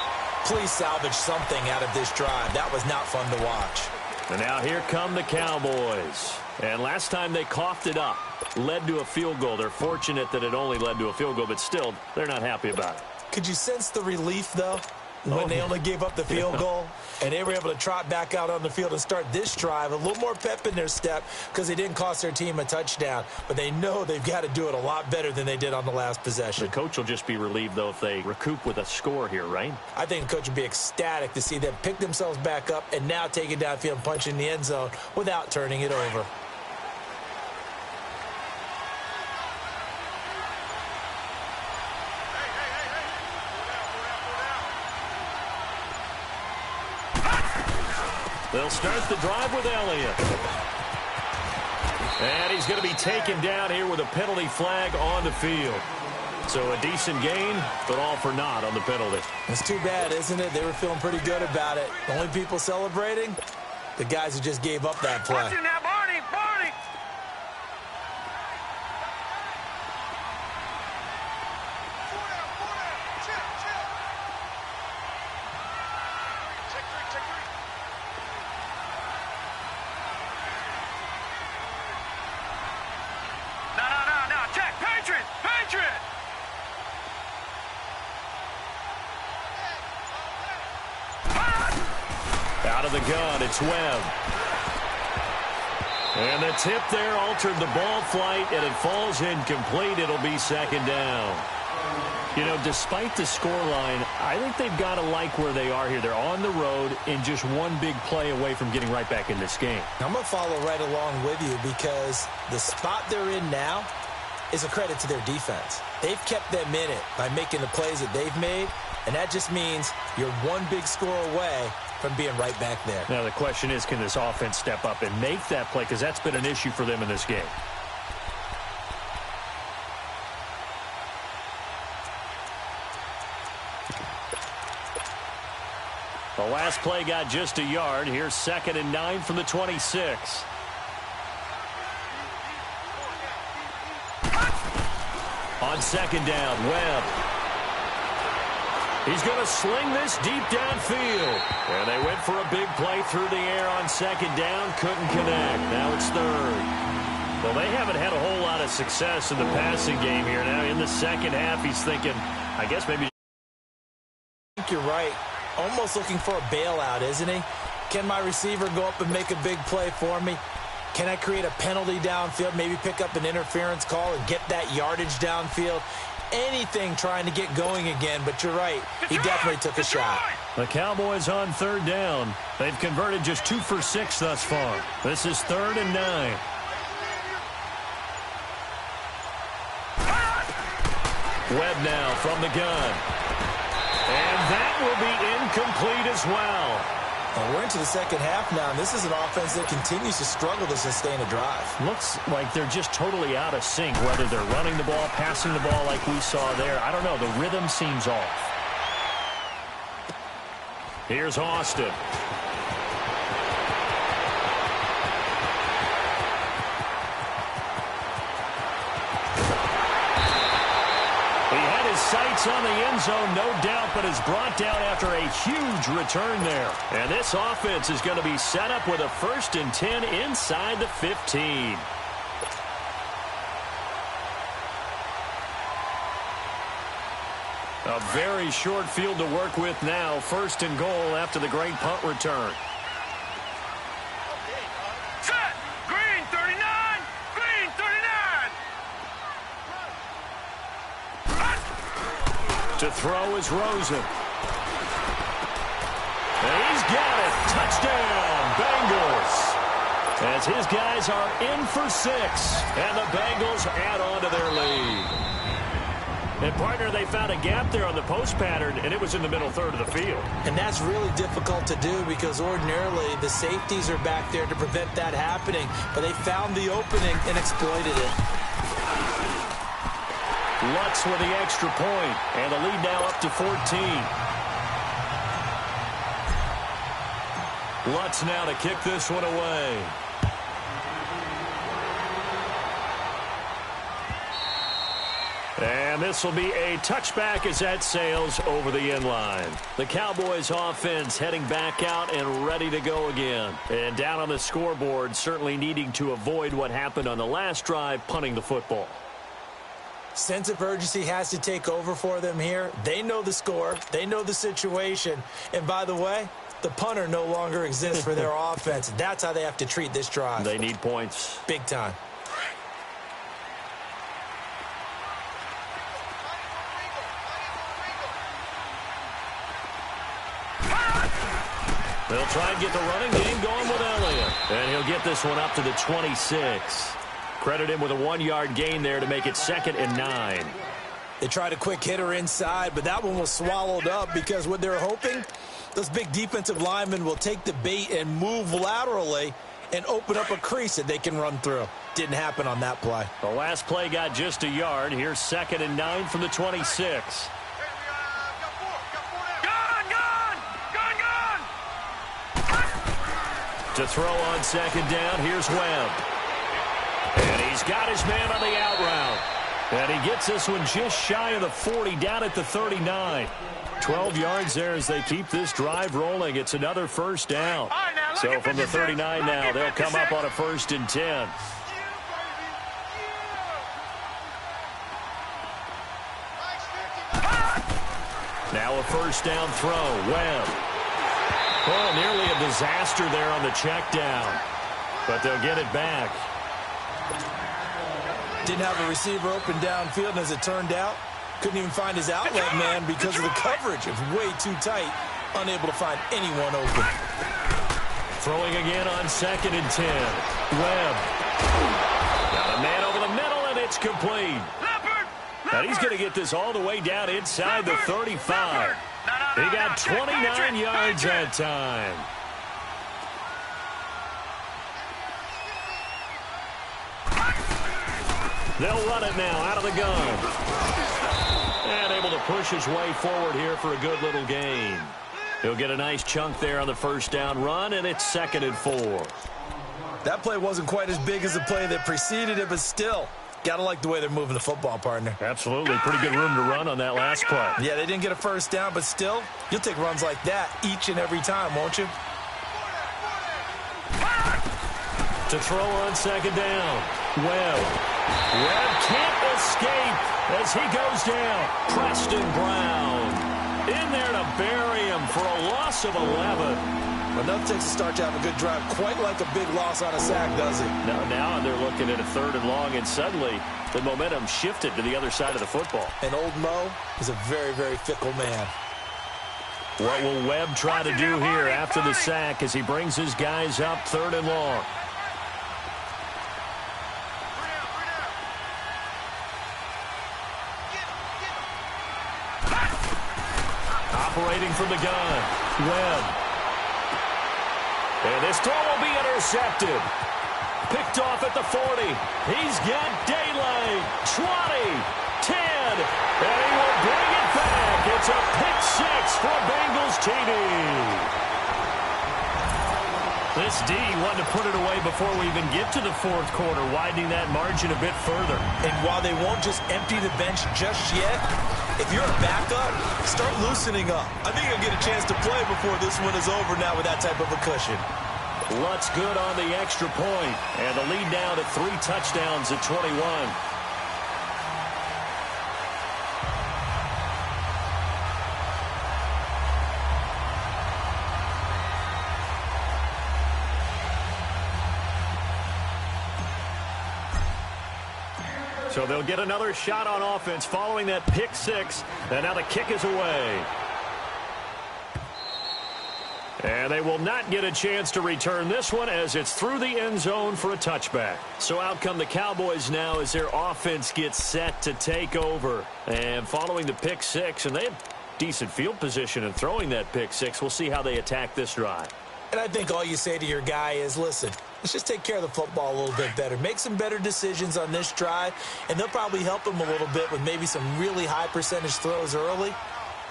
Please salvage something out of this drive. That was not fun to watch. And now here come the Cowboys. And last time they coughed it up, led to a field goal. They're fortunate that it only led to a field goal, but still, they're not happy about it. Could you sense the relief, though, when they only gave up the field goal? And they were able to trot back out on the field and start this drive. A little more pep in their step because they didn't cost their team a touchdown. But they know they've got to do it a lot better than they did on the last possession. The coach will just be relieved, though, if they recoup with a score here, right? I think the coach would be ecstatic to see them pick themselves back up and now take it downfield and punch in the end zone without turning it over. They'll start the drive with Elliott. And he's going to be taken down here with a penalty flag on the field. So a decent gain, but all for naught on the penalty. It's too bad, isn't it? They were feeling pretty good about it. The only people celebrating, the guys who just gave up that play. Watch it now, Barney. Barney. No. Check. Patriot. Patriot. Out of the gun, it's Webb. And the tip there altered the ball flight, and it falls incomplete. It'll be second down. You know, despite the scoreline, I think they've got to like where they are here. They're on the road and just one big play away from getting right back in this game. I'm going to follow right along with you because the spot they're in now is a credit to their defense. They've kept them in it by making the plays that they've made, and that just means you're one big score away from being right back there. Now, the question is, can this offense step up and make that play? Because that's been an issue for them in this game. The last play got just a yard. Here's 2nd and 9 from the 26. On 2nd down, Webb. He's going to sling this deep downfield. And they went for a big play through the air on 2nd down. Couldn't connect. Now it's 3rd. Well, they haven't had a whole lot of success in the passing game here. Now in the second half, he's thinking, I guess maybe. I think you're right. Almost looking for a bailout, isn't he? Can my receiver go up and make a big play for me? Can I create a penalty downfield, maybe pick up an interference call and get that yardage downfield? Anything trying to get going again, but you're right. He definitely took a shot. The Cowboys on 3rd down. They've converted just 2 for 6 thus far. This is 3rd and 9. Webb now from the gun. And that will be incomplete as well. Well, we're into the second half now, and this is an offense that continues to struggle to sustain a drive. Looks like they're just totally out of sync, whether they're running the ball, passing the ball like we saw there. I don't know. The rhythm seems off. Here's Austin. Sights on the end zone, no doubt, but is brought down after a huge return there. And this offense is going to be set up with a 1st and 10 inside the 15. A very short field to work with now. 1st and goal after the great punt return. Set. Green 39. Green 39. To throw is Rosen. And he's got it. Touchdown, Bengals. As his guys are in for 6, and the Bengals add on to their lead. And, partner, they found a gap there on the post pattern, and it was in the middle third of the field. And that's really difficult to do because ordinarily the safeties are back there to prevent that happening. But they found the opening and exploited it. Lutz with the extra point, and the lead now up to 14. Lutz now to kick this one away. And this will be a touchback as that sails over the end line. The Cowboys offense heading back out and ready to go again. And down on the scoreboard, certainly needing to avoid what happened on the last drive, punting the football. Sense of urgency has to take over for them here. They know the score. They know the situation. And by the way, the punter no longer exists for their offense. That's how they have to treat this drive. They need points. Big time. They'll try and get the running game going with Elliott. And he'll get this one up to the 26. Credit him with a 1-yard gain there to make it 2nd and 9. They tried a quick hitter inside, but that one was swallowed up because what they're hoping, those big defensive linemen will take the bait and move laterally and open up a crease that they can run through. Didn't happen on that play. The last play got just a yard. Here's 2nd and 9 from the 26. To throw on 2nd down, here's Webb. And he's got his man on the out route. And he gets this one just shy of the 40, down at the 39. 12 yards there as they keep this drive rolling. It's another first down. So from the 39 now, they'll come up on a 1st and 10. Now a first down throw. Webb. Oh, nearly a disaster there on the check down. But they'll get it back. Didn't have a receiver open downfield, and as it turned out, couldn't even find his outlet man because of the coverage. It was way too tight, unable to find anyone open. Throwing again on 2nd and 10. Webb. Got a man over the middle, and it's complete. And he's going to get this all the way down inside the 35. He got 29 yards that time. They'll run it now out of the gun. And able to push his way forward here for a good little gain. He'll get a nice chunk there on the first down run, and it's 2nd and 4. That play wasn't quite as big as the play that preceded it, but still, gotta like the way they're moving the football, partner. Absolutely. Pretty good room to run on that last play. Yeah, they didn't get a first down, but still, you'll take runs like that each and every time, won't you? To throw on 2nd down. Webb can't escape as he goes down. Preston Brown in there to bury him for a loss of 11. Enough takes a start to have a good drive, quite like a big loss on a sack, does it? Now they're looking at a 3rd and long, and suddenly the momentum shifted to the other side of the football. And old Mo is a very, very fickle man. What will Webb try to do here after the sack as he brings his guys up 3rd and long? Operating from the gun, Webb. And this throw will be intercepted. Picked off at the 40. He's got daylight. 20, 10, and he will bring it back. It's a pick 6 for Bengals TD. This D wanted to put it away before we even get to the 4th quarter, widening that margin a bit further. And while they won't just empty the bench just yet, if you're a backup, start loosening up. I think you'll get a chance to play before this one is over now with that type of a cushion. Lutz good on the extra point, and the lead down to 3 touchdowns at 21. So they'll get another shot on offense following that pick six. And now the kick is away. And they will not get a chance to return this one as it's through the end zone for a touchback. So out come the Cowboys now as their offense gets set to take over. And following the pick six, and they have decent field position in throwing that pick six. We'll see how they attack this drive. And I think all you say to your guy is, listen, let's just take care of the football a little bit better. Make some better decisions on this drive, and they'll probably help him a little bit with maybe some really high percentage throws early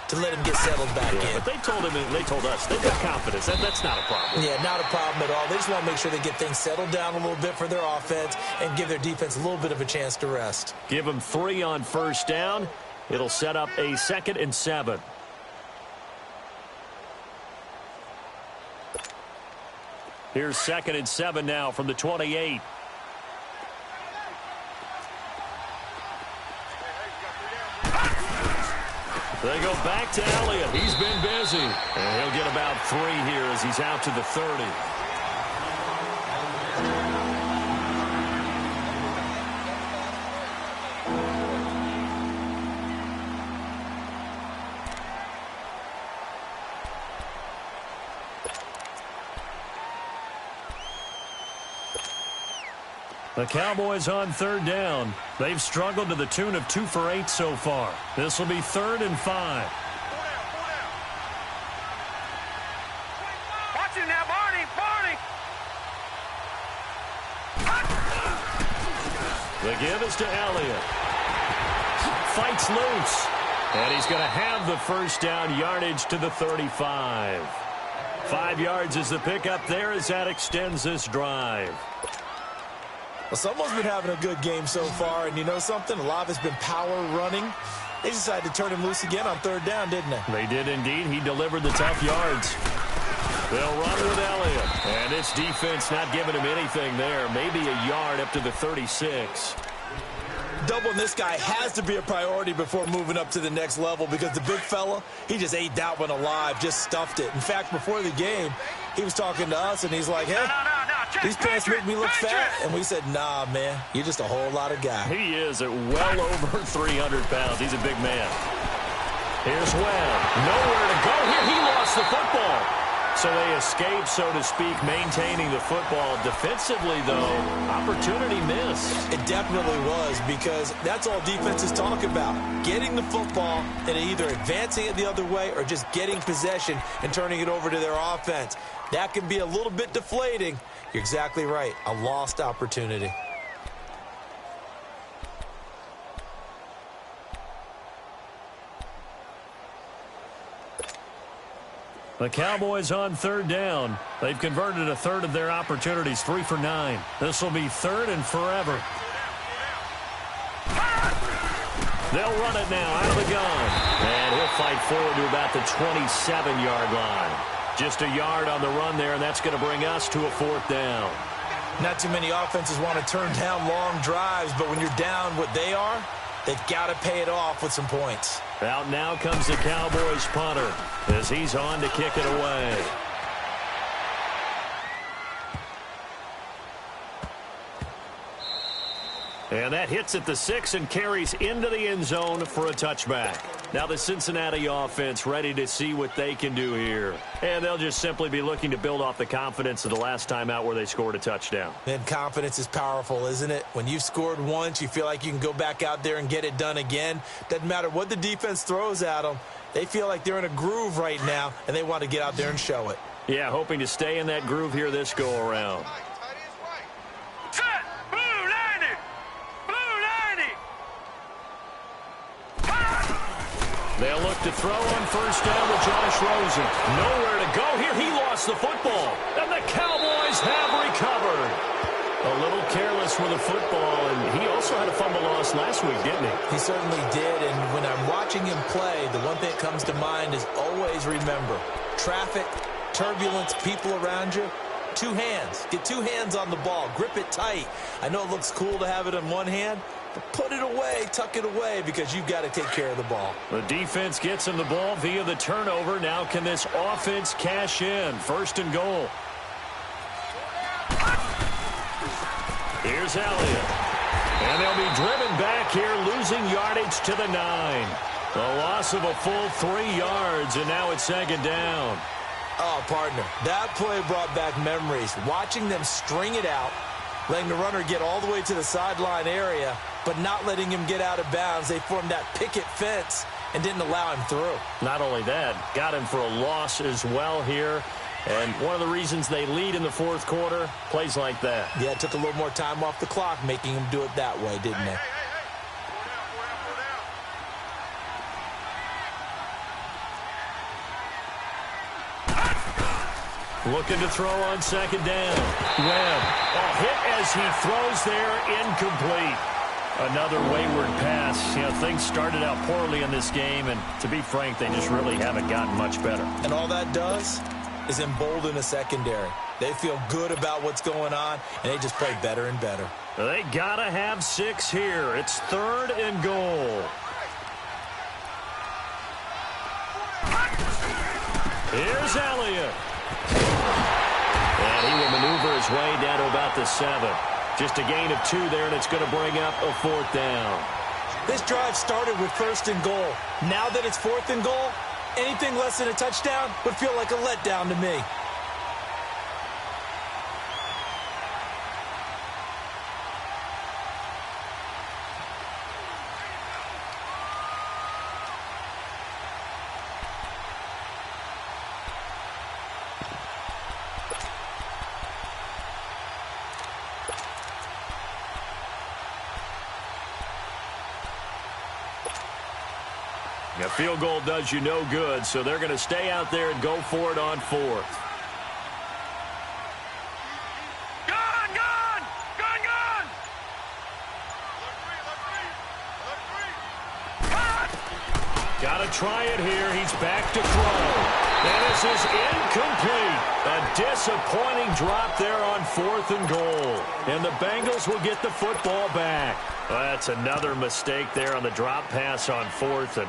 to let him get settled back in. But they told him, and they told us, they've got confidence. That's not a problem. Yeah, not a problem at all. They just want to make sure they get things settled down a little bit for their offense and give their defense a little bit of a chance to rest. Give them 3 on first down. It'll set up a 2nd and 7. Here's 2nd and 7 now from the 28. They go back to Elliott. He's been busy. And he'll get about 3 here as he's out to the 30. The Cowboys on 3rd down. They've struggled to the tune of 2 for 8 so far. This will be 3rd and 5. Watch it now, Barney, Barney. The give is to Elliott. Fights loose. And he's going to have the first down yardage to the 35. 5 yards is the pickup there as that extends this drive. Well, someone's been having a good game so far, and you know something? A lot of it's been power running. They decided to turn him loose again on 3rd down, didn't they? They did indeed. He delivered the tough yards. They'll run with Elliott. And it's defense not giving him anything there. Maybe a yard up to the 36. Doubling this guy has to be a priority before moving up to the next level because the big fella, he just ate that one alive, just stuffed it. In fact, before the game, he was talking to us, and he's like, hey, these pants make me look fat. And we said, nah, man, you're just a whole lot of guy. He is at well over 300 pounds. He's a big man. Here's Webb. Nowhere to go here. He lost the football. So they escape, so to speak, maintaining the football. Defensively, though, opportunity missed. It definitely was because that's all defenses talk about. Getting the football and either advancing it the other way or just getting possession and turning it over to their offense. That can be a little bit deflating. You're exactly right. A lost opportunity. The Cowboys on 3rd down. They've converted a third of their opportunities, 3 for 9. This will be 3rd and forever. They'll run it now out of the gun. And he'll fight forward to about the 27-yard line. Just a yard on the run there, and that's going to bring us to a 4th down. Not too many offenses want to turn down long drives, but when you're down what they are, they've got to pay it off with some points. Out now comes the Cowboys punter as he's on to kick it away. And that hits at the 6 and carries into the end zone for a touchback. Now the Cincinnati offense ready to see what they can do here. And they'll just simply be looking to build off the confidence of the last time out where they scored a touchdown. And confidence is powerful, isn't it? When you've scored once, you feel like you can go back out there and get it done again. Doesn't matter what the defense throws at them. They feel like they're in a groove right now, and they want to get out there and show it. Yeah, hoping to stay in that groove here this go-around. Set. Blue 90. Blue 90. They'll look to throw on first down with Josh Rosen. Nowhere to go here. He lost the football. And the Cowboys have recovered. A little careless with the football, and he also had a fumble loss last week, didn't he? He certainly did, and when I'm watching him play, the one thing that comes to mind is always remember, traffic, turbulence, people around you, 2 hands. Get 2 hands on the ball. Grip it tight. I know it looks cool to have it in one hand, but put it away, tuck it away, because you've got to take care of the ball. The defense gets him the ball via the turnover. Now can this offense cash in? 1st and goal. Here's Elliott. And they'll be driven back here, losing yardage to the 9. A loss of a full 3 yards, and now it's second down. Oh, partner, that play brought back memories. Watching them string it out, letting the runner get all the way to the sideline area, but not letting him get out of bounds. They formed that picket fence and didn't allow him through. Not only that, got him for a loss as well here. And one of the reasons they lead in the fourth quarter, plays like that. Yeah, it took a little more time off the clock, making him do it that way, didn't they? Looking to throw on second down. Webb, a hit as he throws there, incomplete. Another wayward pass. You know, things started out poorly in this game, and to be frank, they just really haven't gotten much better. And all that does is embolden the secondary. They feel good about what's going on, and they just play better and better. They gotta have 6 here. It's 3rd and goal. Here's Elliott. And he will maneuver his way down to about the 7. Just a gain of 2 there, and it's going to bring up a 4th down. This drive started with 1st and goal. Now that it's 4th and goal, anything less than a touchdown would feel like a letdown to me. A field goal does you no good, so they're going to stay out there and go for it on 4th. Gone! Gone! Gone! Gone! Got to try it here. He's back to throw. And this is incomplete. A disappointing drop there on 4th and goal. And the Bengals will get the football back. Well, that's another mistake there on the drop pass on 4th, and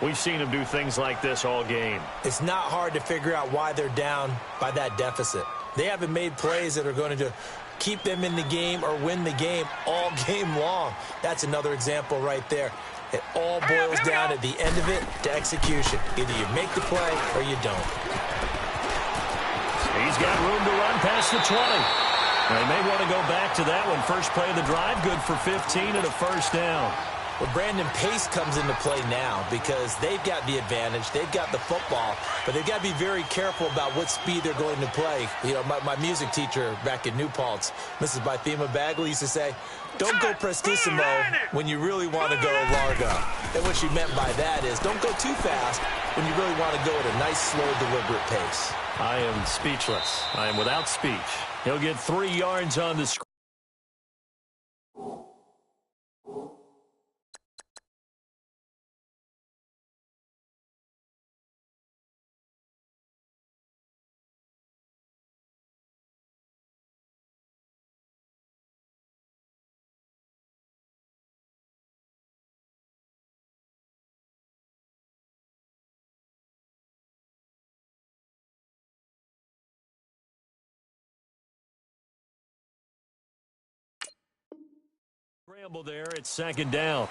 we've seen him do things like this all game. It's not hard to figure out why they're down by that deficit. They haven't made plays that are going to keep them in the game or win the game all game long. That's another example right there. It all boils down at the end of it to execution. Either you make the play or you don't. He's got room to run past the 20. They may want to go back to that one. First play of the drive, good for 15 and a 1st down. Well, Brandon, pace comes into play now because they've got the advantage. They've got the football, but they've got to be very careful about what speed they're going to play. You know, my music teacher back in New Paltz, Mrs. Bythema Bagley, used to say, don't go prestissimo when you really want to go largo. And what she meant by that is don't go too fast when you really want to go at a nice, slow, deliberate pace. I am speechless. I am without speech. He'll get 3 yards on the screen. Scramble there. It's second down.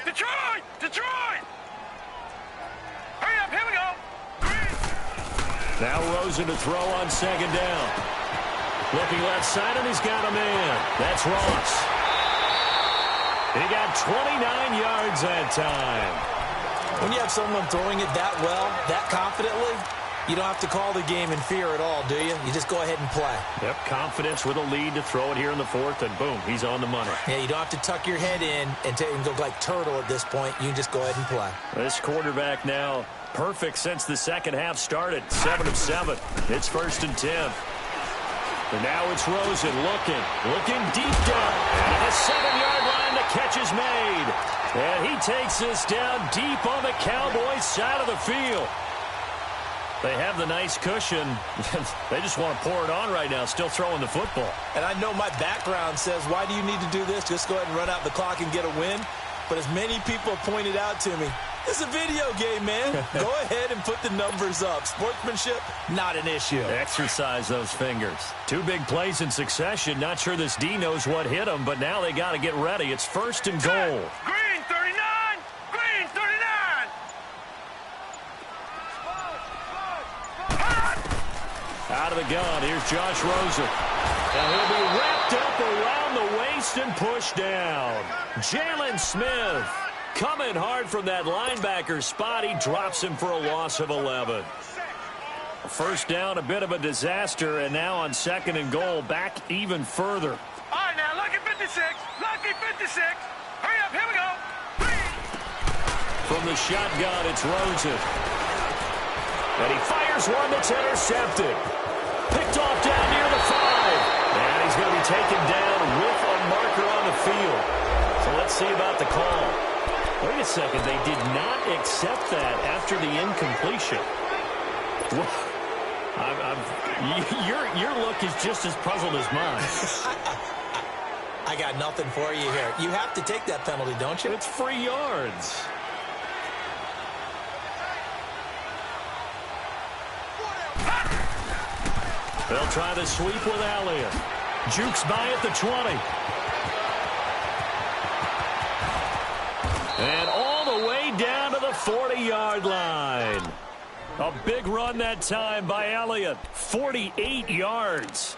Detroit! Detroit! Hurry up, here we go! Now Rosen to throw on second down. Looking left side, and he's got a man. That's Ross. He got 29 yards that time. When you have someone throwing it that well, that confidently, you don't have to call the game in fear at all, do you? You just go ahead and play. Yep, confidence with a lead to throw it here in the 4th, and boom, he's on the money. Yeah, you don't have to tuck your head in and go like turtle at this point. You can just go ahead and play. This quarterback now perfect since the second half started. 7 of 7. It's 1st and 10. And now it's Rosen looking deep down. And a 7-yard line, the catch is made. And he takes this down deep on the Cowboys side of the field. They have the nice cushion. They just want to pour it on right now, still throwing the football. And I know my background says, why do you need to do this? Just go ahead and run out the clock and get a win. But as many people have pointed out to me, it's a video game, man. Go ahead and put the numbers up. Sportsmanship, not an issue. Exercise those fingers. 2 big plays in succession. Not sure this D knows what hit him, but now they got to get ready. It's 1st and goal. Green 39! Green 39! Out of the gun, here's Josh Rosen. And he'll be wrapped up around the waist and pushed down. Jalen Smith coming hard from that linebacker spot. He drops him for a loss of 11. First down, a bit of a disaster, and now on 2nd and goal, back even further. All right, now, lucky 56. Lucky 56. Hurry up, here we go. From the shotgun, it's Rosen. And he fires one that's intercepted. Picked off down near the 5. And he's going to be taken down with a marker on the field. So let's see about the call. Wait a second. They did not accept that after the incompletion. Your look is just as puzzled as mine. I got nothing for you here. You have to take that penalty, don't you? It's free yards. They'll try the sweep with Elliott. Jukes by at the 20. And all the way down to the 40-yard line. A big run that time by Elliott. 48 yards.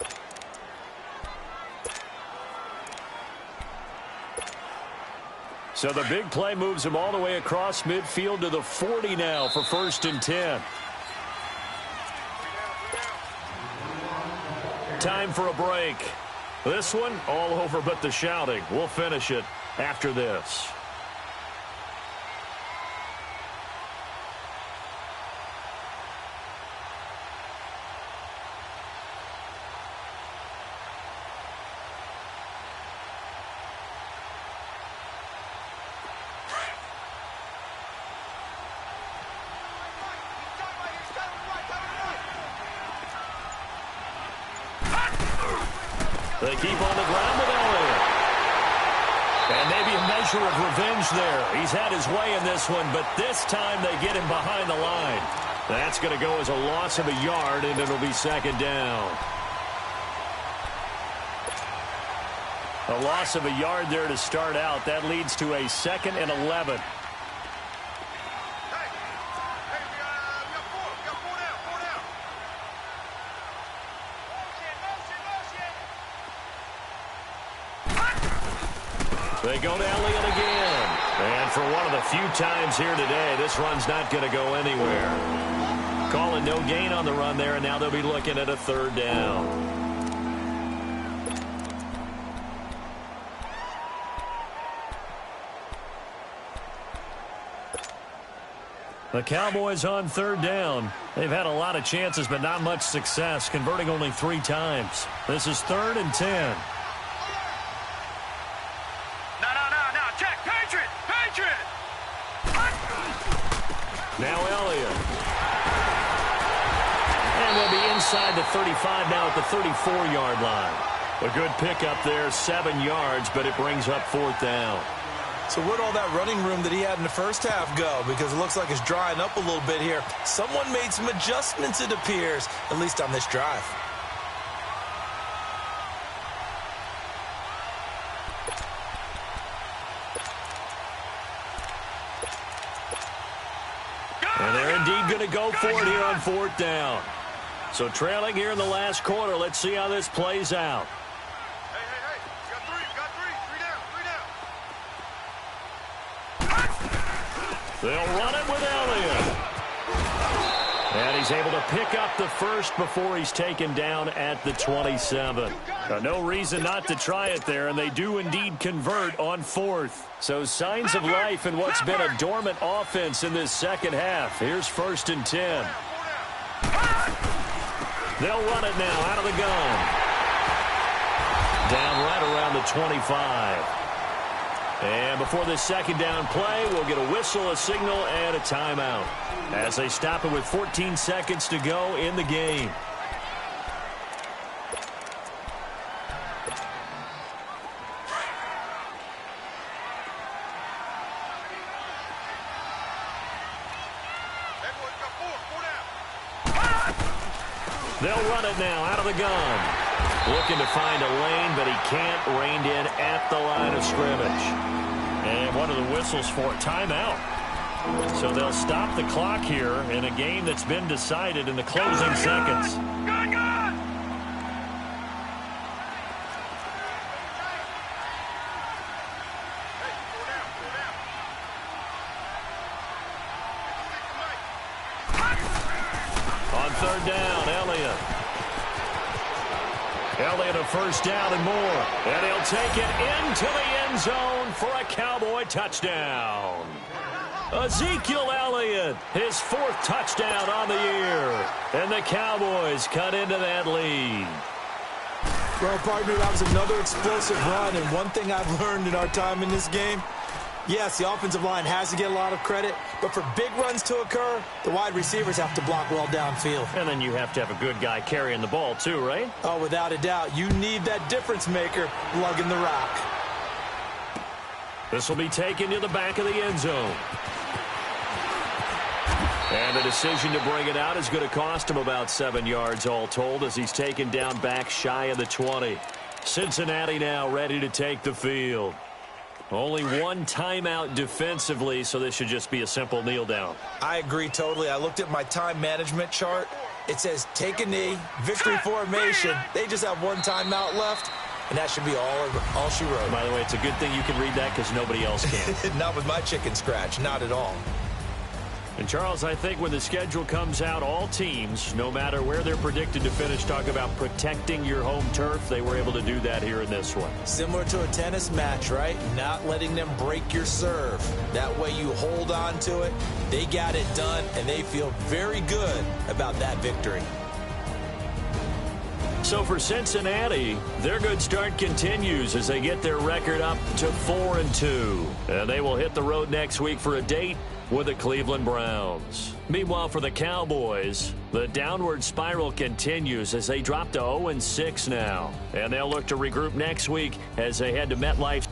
So the big play moves him all the way across midfield to the 40 now for 1st and 10. Time for a break. This one all over but the shouting. We'll finish it after this. They keep on the ground with Elliott. And maybe a measure of revenge there. He's had his way in this one, but this time they get him behind the line. That's going to go as a loss of a yard, and it'll be 2nd down. A loss of a yard there to start out. That leads to a 2nd and 11. They go to Elliott again. And for one of the few times here today, this run's not going to go anywhere. Calling no gain on the run there, and now they'll be looking at a 3rd down. The Cowboys on 3rd down. They've had a lot of chances, but not much success, converting only 3 times. This is 3rd and 10. Now Elliott. And they'll be inside the 35 now at the 34-yard line. A good pickup there, 7 yards, but it brings up 4th down. So where'd all that running room that he had in the first half go? Because it looks like it's drying up a little bit here. Someone made some adjustments, it appears, at least on this drive. And they're indeed going to go for it here on 4th down. So trailing here in the last quarter. Let's see how this plays out. Hey. You got 3. You got 3. 3 down. They'll run it with Elliott. And he's able to pick up the first before he's taken down at the 27. No reason not to try it there, and they do indeed convert on 4th. So signs of life in what's been a dormant offense in this second half. Here's 1st and 10. They'll run it now out of the gun. Down right around the 25. And before this second down play, we'll get a whistle, a signal, and a timeout as they stop it with 14 seconds to go in the game. They'll run it now out of the gun. Looking to find a lane, but he can't. Reined in at the line of scrimmage. And what are the whistles for? Timeout. So they'll stop the clock here in a game that's been decided in the closing seconds. On third down, Elliott. Elliott a first down and more. And he'll take it into the end zone for a Cowboy touchdown. Ezekiel Elliott, his 4th touchdown on the year. And the Cowboys cut into that lead. Well, partner, that was another explosive run. And one thing I've learned in our time in this game, yes, the offensive line has to get a lot of credit, but for big runs to occur, the wide receivers have to block well downfield. And then you have to have a good guy carrying the ball too, right? Oh, without a doubt. You need that difference maker lugging the rock. This will be taken to the back of the end zone. And the decision to bring it out is going to cost him about 7 yards all told as he's taken down back shy of the 20. Cincinnati now ready to take the field. Only one timeout defensively, so this should just be a simple kneel down. I agree totally. I looked at my time management chart. It says take a knee, victory formation. They just have one timeout left, and that should be all she wrote. By the way, it's a good thing you can read that because nobody else can. Not with my chicken scratch, not at all. And, Charles, I think when the schedule comes out, all teams, no matter where they're predicted to finish, talk about protecting your home turf. They were able to do that here in this one. Similar to a tennis match, right? Not letting them break your serve. That way you hold on to it. They got it done, and they feel very good about that victory. So for Cincinnati, their good start continues as they get their record up to 4-2. And they will hit the road next week for a date with the Cleveland Browns. Meanwhile, for the Cowboys, the downward spiral continues as they drop to 0-6 now. And they'll look to regroup next week as they head to MetLife